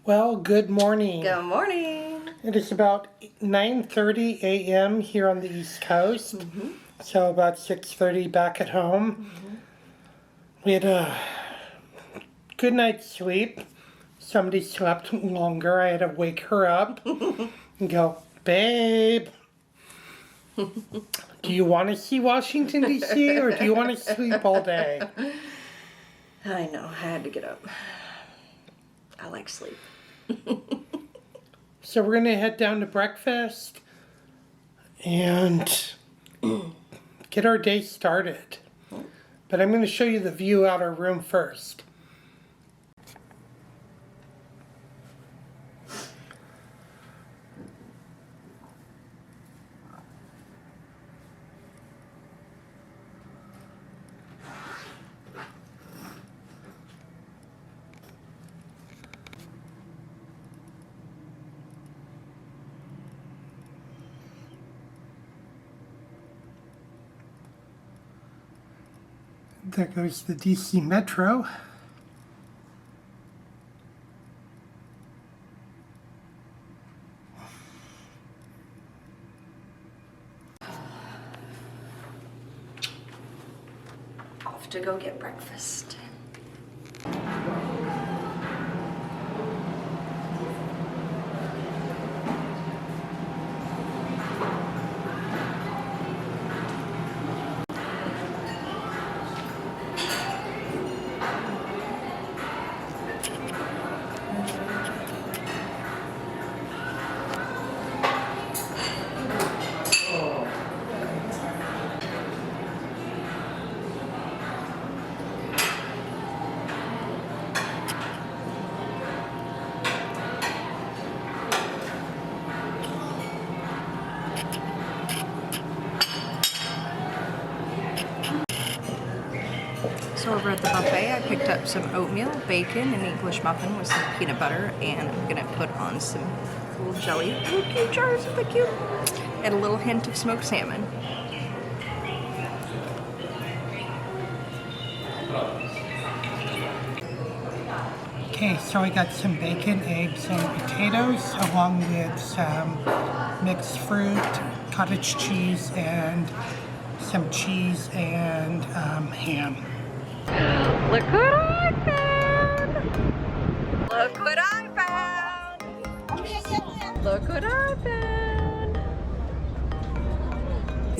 Well, good morning. Good morning. It is about 9:30 a.m. here on the East Coast. So about 6:30 back at home. We had a good night's sleep. Somebody slept longer. I had to wake her up and go, babe, do you want to see Washington, D.C. or do you want to sleep all day? I know, I had to get up. I like sleep. So we're going to head down to breakfast and get our day started. But I'm going to show you the view out our room first. There goes the DC Metro. Off to go get breakfast. So over at the buffet, I picked up some oatmeal, bacon, an English muffin with some peanut butter, and I'm gonna put on some little jelly, little cute jars, so cute, and a little hint of smoked salmon. Okay, so I got some bacon, eggs, and potatoes, along with some mixed fruit, cottage cheese, and some cheese and ham. Look what I found! Look what I found! Look what I found!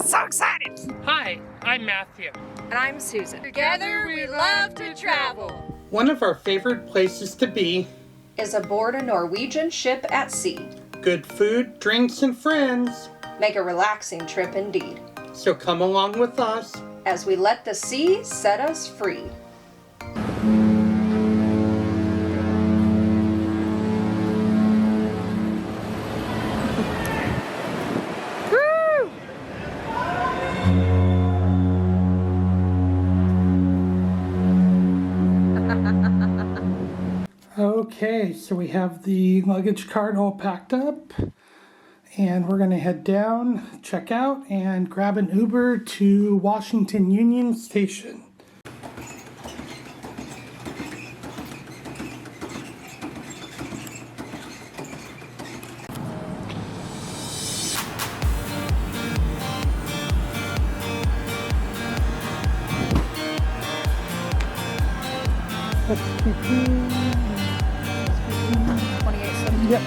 So excited! Hi, I'm Matthew. And I'm Susan. Together we love to travel. One of our favorite places to be. Is aboard a Norwegian ship at sea. Good food, drinks, and friends. Make a relaxing trip indeed. So come along with us. As we let the sea set us free. Woo! Okay, so we have the luggage cart all packed up. And we're going to head down, check out, and grab an Uber to Washington Union Station. That's 28.70. Yep.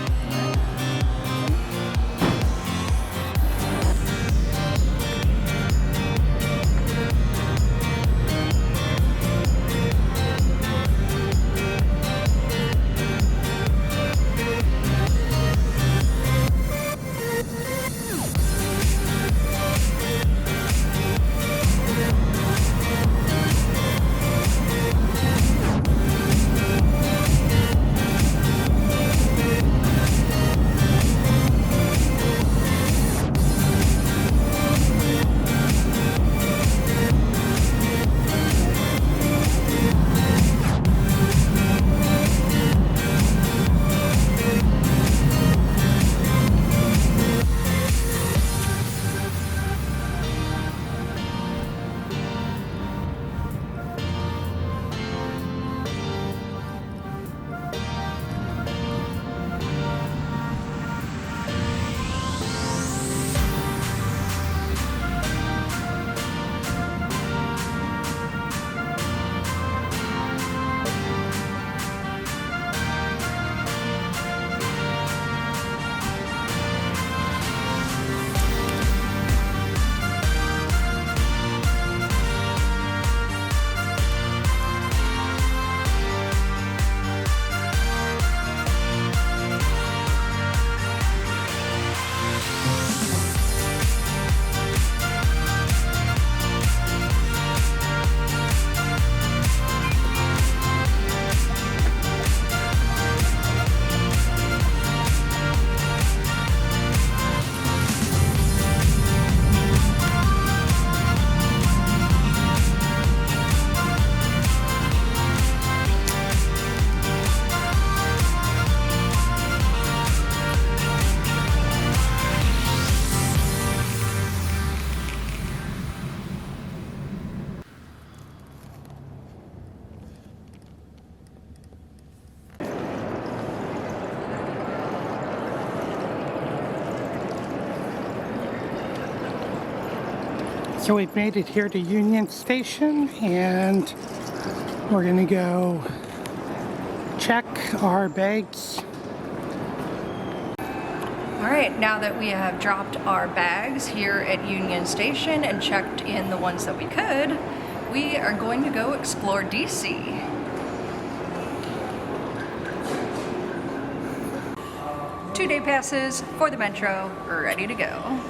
So we've made it here to Union Station, and we're gonna go check our bags. All right, now that we have dropped our bags here at Union Station and checked in the ones that we could, we are going to go explore DC. Two-day passes for the Metro, ready to go.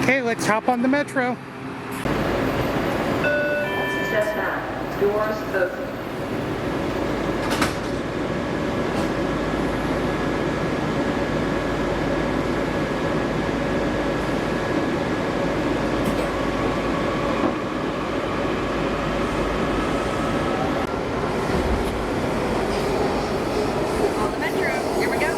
Okay, let's hop on the Metro. Step back. Doors open. On the Metro, here we go.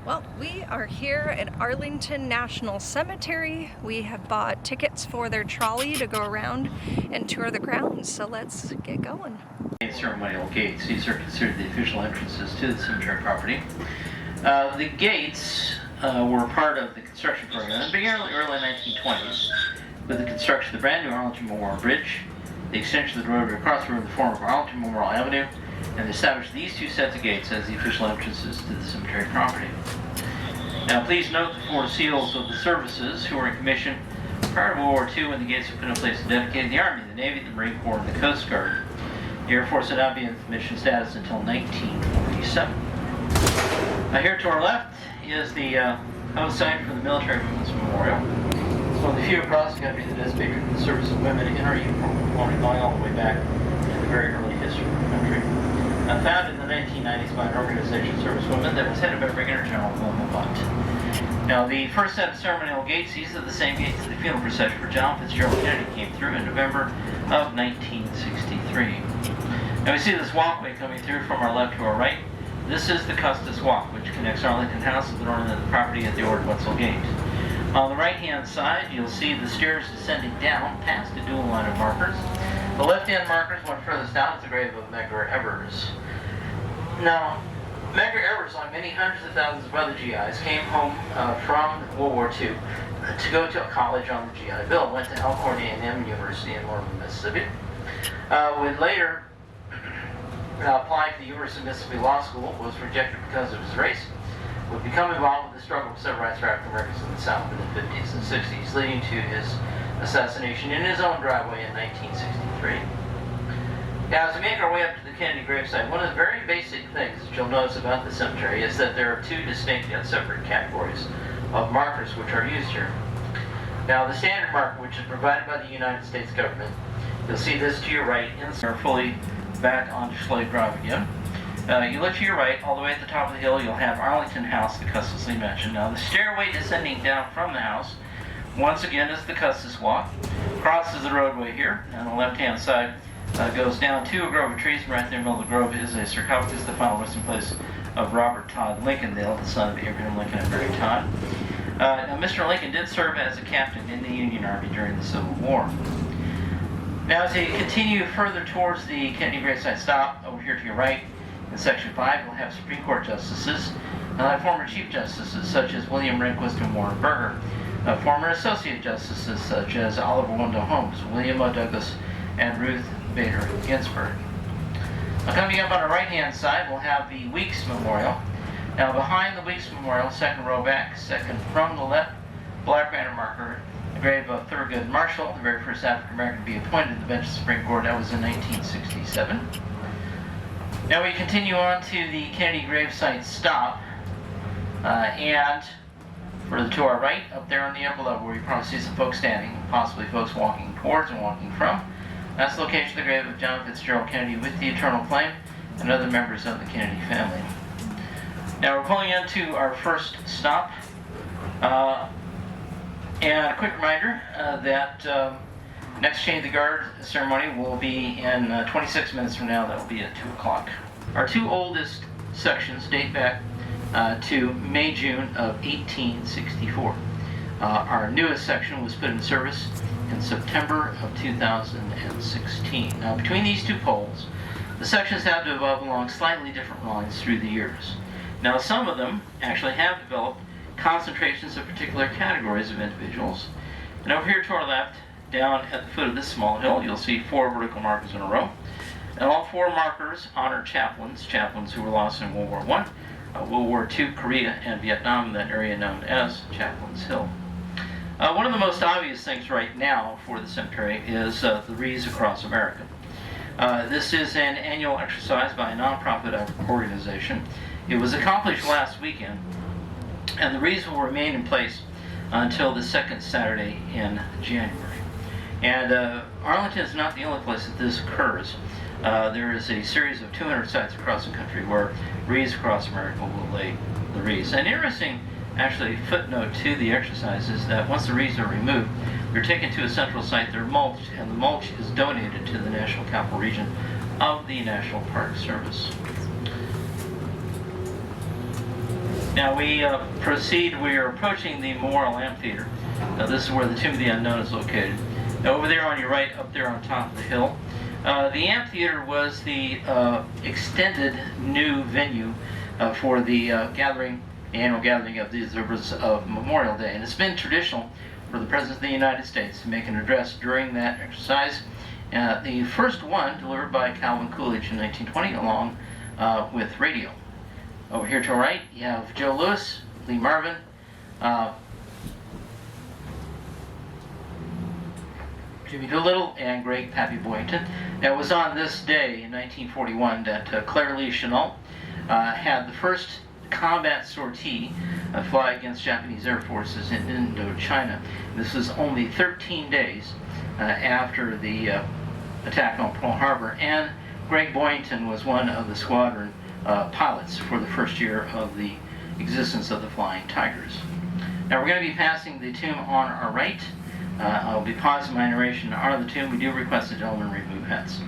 Well, we are here at Arlington National Cemetery. We have bought tickets for their trolley to go around and tour the grounds, so let's get going. Ceremonial gates. These are considered the official entrances to the cemetery property. The gates were part of the construction program in the early 1920s with the construction of the brand new Arlington Memorial Bridge, the extension of the roadway across the road in the form of Arlington Memorial Avenue, and they established these two sets of gates as the official entrances to the cemetery property. Now please note the four seals of the services who were in commission prior to World War II when the gates were put in place and dedicated the Army, the Navy, the Marine Corps, and the Coast Guard. The Air Force would not be in mission status until 1947. Now here to our left is the house site for the Military Women's Memorial. It's one of the few across the country that has patronised the service of women in our uniform, going all the way back to the very early history of the country. Founded in the 1990s by an organization, Servicewomen, that was headed by Brigadier General Wilma Butt. Now, the first set of ceremonial gates, these are the same gates that the funeral procession for John Fitzgerald Kennedy came through in November of 1963. Now, we see this walkway coming through from our left to our right. This is the Custis Walk, which connects Arlington House to the north end of the property at the Ord Wetzel Gate. On the right-hand side, you'll see the stairs descending down past a dual line of markers. The left-hand markers, one furthest down, is the grave of Medgar Evers. Now, Medgar Evers, like many hundreds of thousands of other GIs, came home from World War II to go to college on the GI Bill. Went to Alcorn A&M University in Norman, Mississippi. Would later apply to the University of Mississippi Law School, was rejected because of his race. Would become involved with the struggle for civil rights for African Americans in the South in the 50s and 60s, leading to his assassination in his own driveway in 1963. Now, as we make our way up to the Kennedy gravesite, one of the very basic things that you'll notice about the cemetery is that there are two distinct yet separate categories of markers which are used here. Now, the standard marker, which is provided by the United States government, you'll see this to your right, are fully back onto Slade Drive again. You look to your right, all the way at the top of the hill, you'll have Arlington House, the Custis Lee mentioned. Now, the stairway descending down from the house, once again, is the Custis Walk. Crosses the roadway here, and on the left-hand side goes down to a grove of trees, and right there in the middle of the grove is a sarcophagus, the final resting place of Robert Todd Lincolndale, the son of Abraham Lincoln and Mary Todd. Now, Mr. Lincoln did serve as a captain in the Union Army during the Civil War. Now, as you continue further towards the Kennedy gravesite stop, over here to your right, in Section 5, you'll have Supreme Court justices, and former Chief Justices such as William Rehnquist and Warren Burger, former Associate Justices such as Oliver Wendell Holmes, William O. Douglas, and Ruth Bader Ginsburg. Now, coming up on the right-hand side, we'll have the Weeks Memorial. Now, behind the Weeks Memorial, second row back, second from the left, black granite marker, the grave of Thurgood Marshall, the very first African-American to be appointed to the bench of the Supreme Court. That was in 1967. Now we continue on to the Kennedy gravesite stop, and to our right, up there on the upper level, where you probably see some folks standing, possibly folks walking towards and walking from, that's the location of the grave of John Fitzgerald Kennedy with the eternal flame and other members of the Kennedy family. Now we're pulling into our first stop, and a quick reminder that next change of the guard ceremony will be in 26 minutes from now. That will be at 2 o'clock. Our two oldest sections date back to May-June of 1864. Our newest section was put in service in September of 2016. Now, between these two poles, the sections have developed along slightly different lines through the years. Now, some of them actually have developed concentrations of particular categories of individuals. And over here to our left, down at the foot of this small hill, you'll see 4 vertical markers in a row. And all 4 markers honor chaplains who were lost in World War I, World War II, Korea, and Vietnam, in that area known as Chaplain's Hill. One of the most obvious things right now for the cemetery is the Wreaths Across America. This is an annual exercise by a nonprofit organization. It was accomplished last weekend, and the wreaths will remain in place until the second Saturday in January. And Arlington is not the only place that this occurs. There is a series of 200 sites across the country where Wreaths Across America will lay the wreaths. An interesting, actually, footnote to the exercise is that once the wreaths are removed, they're taken to a central site, they're mulched, and the mulch is donated to the National Capital Region of the National Park Service. Now we are approaching the Memorial Amphitheater. Now this is where the Tomb of the Unknown is located. Now over there on your right, up there on top of the hill, the amphitheater was the extended new venue for the annual gathering of the observers of Memorial Day. And it's been traditional for the President of the United States to make an address during that exercise. The first one delivered by Calvin Coolidge in 1920 along with radio. Over here to our right, you have Joe Louis, Lee Marvin, Jimmy Doolittle, and Greg Pappy Boynton. Now, it was on this day in 1941 that Claire Lee Chennault had the first combat sortie fly against Japanese air forces in Indochina. This was only 13 days after the attack on Pearl Harbor, and Greg Boynton was one of the squadron pilots for the first year of the existence of the Flying Tigers. Now we're going to be passing the tomb on our right. I'll be pausing my narration to honor the tomb. We do request the gentlemen remove hats.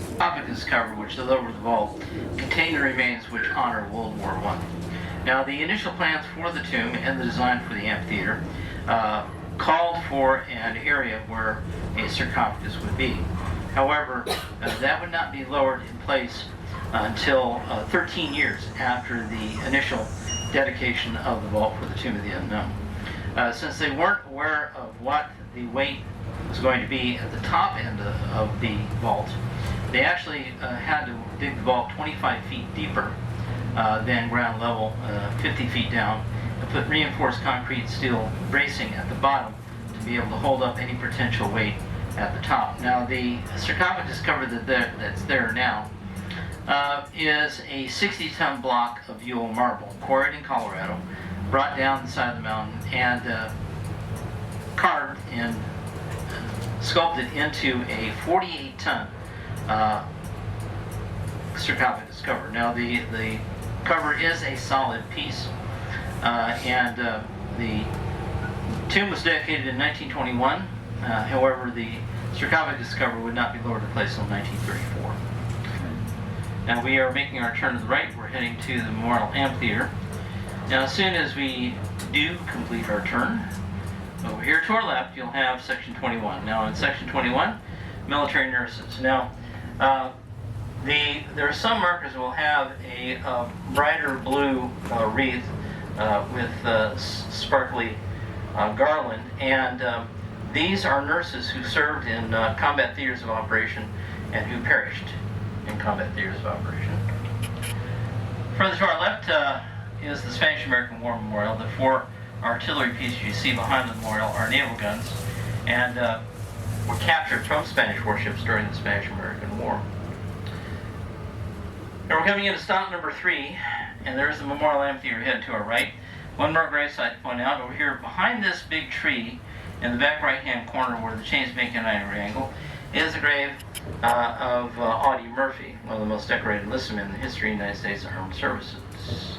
The topic is covered, which is over the vault, contain the remains which honor World War I. Now, the initial plans for the tomb and the design for the amphitheater called for an area where a sarcophagus would be. However, that would not be lowered in place until 13 years after the initial dedication of the vault for the Tomb of the Unknown. Since they weren't aware of what the weight was going to be at the top end of the vault, they actually had to dig the vault 25 feet deeper than ground level, 50 feet down, and put reinforced concrete steel bracing at the bottom to be able to hold up any potential weight at the top. Now, the sarcophagus cover that's there now is a 60-ton block of Yule marble, quarried in Colorado, brought down the side of the mountain, and carved and sculpted into a 48-ton sarcophagus cover. Now, the cover is a solid piece, and the tomb was dedicated in 1921. However, the sarcophagus cover would not be lowered in place until 1934. Now, we are making our turn to the right. We're heading to the Memorial Amphitheater. Now, as soon as we do complete our turn, over here to our left, you'll have Section 21. Now, in Section 21, military nurses. Now, there are some markers that will have a brighter blue wreath with sparkly garland, and these are nurses who served in combat theaters of operation and who perished in combat theaters of operation. Further to our left is the Spanish-American War Memorial. The 4 artillery pieces you see behind the memorial are naval guns, and were captured from Spanish warships during the Spanish-American War. Now we're coming into stop number 3, and there's the Memorial Amphitheater headed to our right. One more gravesite to point out, over here behind this big tree in the back right-hand corner where the chains make a 90-degree angle is the grave of Audie Murphy, one of the most decorated enlistment men in the history of the United States Armed Services.